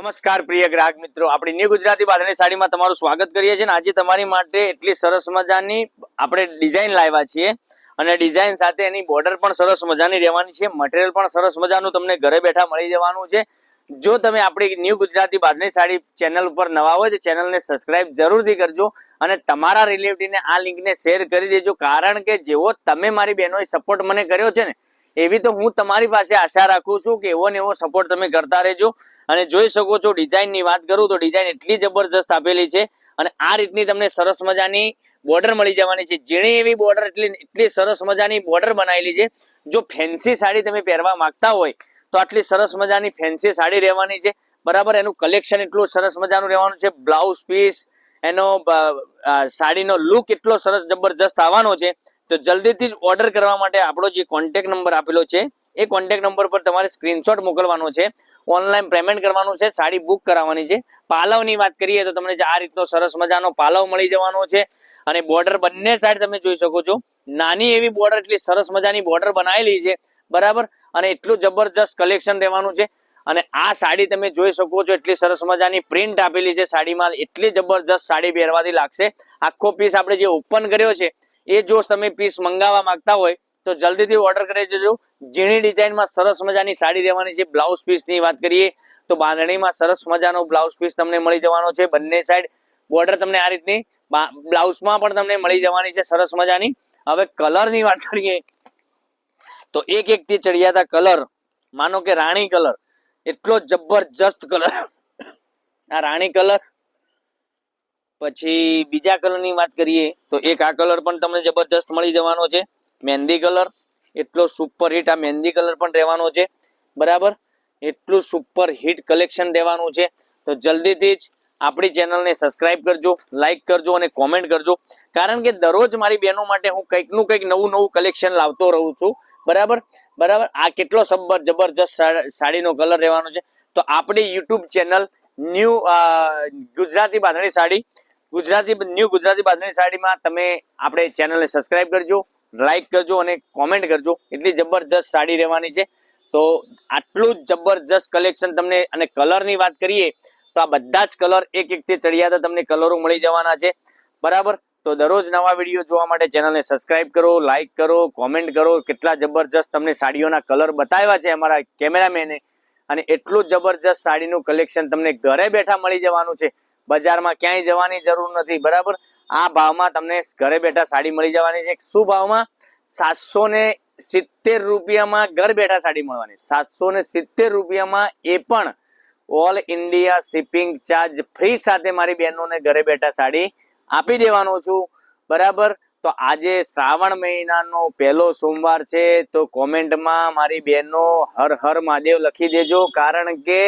નમસ્કાર પ્રિય ગ્રાહક મિત્રો, આપણી ન્યૂ ગુજરાતી બાંધણી સાડીમાં તમારું સ્વાગત કરીએ છીએ. આજે તમારી માટે એટલી સરસ મજાની આપણે ડિઝાઇન લાવ્યા છીએ અને ડિઝાઇન સાથે એની બોર્ડર પણ સરસ મજાની રહેવાની છે. મટીરિયલ પણ સરસ મજાનું તમને ઘરે બેઠા મળી જવાનું છે. જો તમે આપણી ન્યૂ ગુજરાતી બાંધણી સાડી ચેનલ ઉપર નવા હોય તો ચેનલને સબસ્ક્રાઇબ જરૂરથી કરજો અને તમારા રિલેટિવને આ લિંકને શેર કરી દેજો. કારણ કે જેવો તમે મારી બહેનોએ સપોર્ટ મને કર્યો છે ને, એવી તો હું તમારી પાસે આશા રાખું છું કે એવો ને એવો સપોર્ટ તમે કરતા રહેજો. અને જોઈ શકો છો ડિઝાઇન ની વાત કરું તો ડિઝાઇન એટલી જબરજસ્ત આપેલી છે અને આ રીતની તમને સરસ મજાની બોર્ડર મળી જવાની છે. ઝીણી એવી બોર્ડર એટલી સરસ મજાની બોર્ડર બનાવેલી છે. જો ફેન્સી સાડી તમે પહેરવા માંગતા હોય તો આટલી સરસ મજાની ફેન્સી સાડી રહેવાની છે. બરાબર, એનું કલેક્શન એટલું સરસ મજાનું રહેવાનું છે. બ્લાઉઝ પીસ એનો સાડીનો લુક એટલો સરસ જબરજસ્ત આવવાનો છે. તો જલ્દીથી જ ઓર્ડર કરવા માટે આપણો જે કોન્ટેક્ટ નંબર આપેલો છે એ કોન્ટેક્ટ નંબર પર તમારે સ્ક્રીનશોટ મોકલવાનો છે, ઓનલાઈન પેમેન્ટ કરવાનું છે, સાડી બુક કરાવવાની છે. પાલવની વાત કરીએ તો તમને આ રીતનો સરસ મજાનો પાલવ મળી જવાનો છે અને બોર્ડર બંને સાઈડ તમે જોઈ શકો છો. નાની એવી બોર્ડર એટલી સરસ મજાની બોર્ડર બનાવેલી છે. બરાબર, અને એટલું જબરજસ્ત કલેક્શન રહેવાનું છે. અને આ સાડી તમે જોઈ શકો છો, એટલી સરસ મજાની પ્રિન્ટ આપેલી છે સાડીમાં. એટલી જબરજસ્ત સાડી પહેરવાથી લાગશે. આખો પીસ આપણે જે ઓપન કર્યો છે એ જો તમે પીસ મંગાવવા માંગતા હોય તો જલ્દીથી ઓર્ડર કરી દેજો. ઝીણી ડિઝાઇનમાં સરસ મજાની સાડી રહેવાની છે. બ્લાઉઝ પીસની વાત કરીએ તો બાંધણીમાં સરસ મજાનો બ્લાઉઝ પીસ તમને મળી જવાનો છે. બંને સાઈડ બોર્ડર તમને આ રીતની બ્લાઉઝમાં પણ તમને મળી જવાની છે સરસ મજાની. હવે કલરની વાત કરીએ તો એક થી ચડિયાતા કલર, માનો કે રાણી કલર, એટલો જબરજસ્ત કલર. આ રાણી કલર, પછી બીજા કલરની વાત કરીએ તો એક આ કલર પણ તમને જબરજસ્ત મળી જવાનો છે. મહેંદી કલર, એટલો સુપર હિટ આ મહેંદી કલર પણ રહેવાનો છે. બરાબર, એટલું સુપર હિટ કલેક્શન રહેવાનું છે. તો જલ્દીથી જ આપણી ચેનલને સબસ્ક્રાઇબ કરજો, લાઈક કરજો અને કોમેન્ટ કરજો. કારણ કે દરરોજ મારી બહેનો માટે હું કંઈકનું કંઈક નવું નવું કલેક્શન લાવતો રહું છું. બરાબર બરાબર, આ કેટલો જબરજસ્ત સાડીનો કલર રહેવાનો છે. તો આપણી યુટ્યુબ ચેનલ ન્યૂ ગુજરાતી બાંધણી સાડી, ન્યૂ ગુજરાતી બાંધણી સાડીમાં તમે આપણે ચેનલને સબસ્ક્રાઇબ કરજો, લાઈક કરજો અને કોમેન્ટ કરજો. એટલી જબરજસ્ત સાડી રહેવાની છે. તો આટલું જબરજસ્ત કલેક્શન તમને, અને કલરની વાત કરીએ તો આ બધા જ કલર એક થી ચડિયાતા તમને કલરો મળી જવાના છે. બરાબર, તો દરરોજ નવા વિડીયો જોવા માટે ચેનલને સબસ્ક્રાઇબ કરો, લાઈક કરો, કોમેન્ટ કરો. કેટલા જબરજસ્ત તમને સાડીઓના કલર બતાવ્યા છે અમારા કેમેરામેને, અને એટલું જબરજસ્ત સાડીનું કલેક્શન તમને ઘરે બેઠા મળી જવાનું છે. બજારમાં ક્યાંય જવાની જરૂર નથી. બરાબર, આ ભાવમાં તમને ઘરે બેઠા સાડી મળી જવાની છે. શું ભાવમાં? 770 રૂપિયામાં ઘર બેઠા સાડી મળવાની. 770 રૂપિયામાં, એ પણ all India shipping charge free સાથે મારી બહેનોને ઘરે બેઠા સાડી આપી દેવાનો છું. બરાબર, તો આજે શ્રાવણ મહિનાનો પહેલો સોમવાર છે. તો કોમેન્ટમાં મારી બહેનો હર હર મહાદેવ લખી દેજો. કારણ કે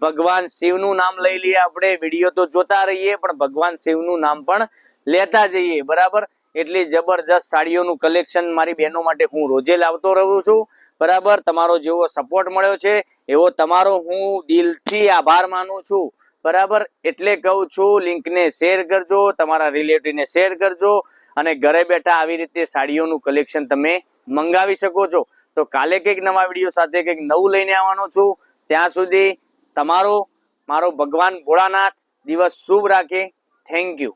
ભગવાન શિવનું નામ લઈ લઈએ આપણે, વિડીયો તો જોતા રહીએ પણ ભગવાન શિવનું નામ પણ લેતા જઈએ. બરાબર, એટલી જબરજસ્ત સાડીઓનું કલેક્શન મારી બહેનો માટે હું રોજે લાવતો રહું છું. બરાબર, તમારો જેવો સપોર્ટ મળ્યો છે એવો તમારો હું દિલથી આભાર માનું છું. બરાબર, એટલે કહું છું લિંકને શેર કરજો, તમારા રિલેટિવને શેર કરજો અને ઘરે બેઠા આવી રીતે સાડીઓનું કલેક્શન તમે મંગાવી શકો છો. તો કાલે કંઈક નવા વિડીયો સાથે કંઈક નવું લઈને આવવાનો છું. ત્યાં સુધી તમારો મારો ભગવાન ભોળાનાથ દિવસ શુભ રાખે. Thank you.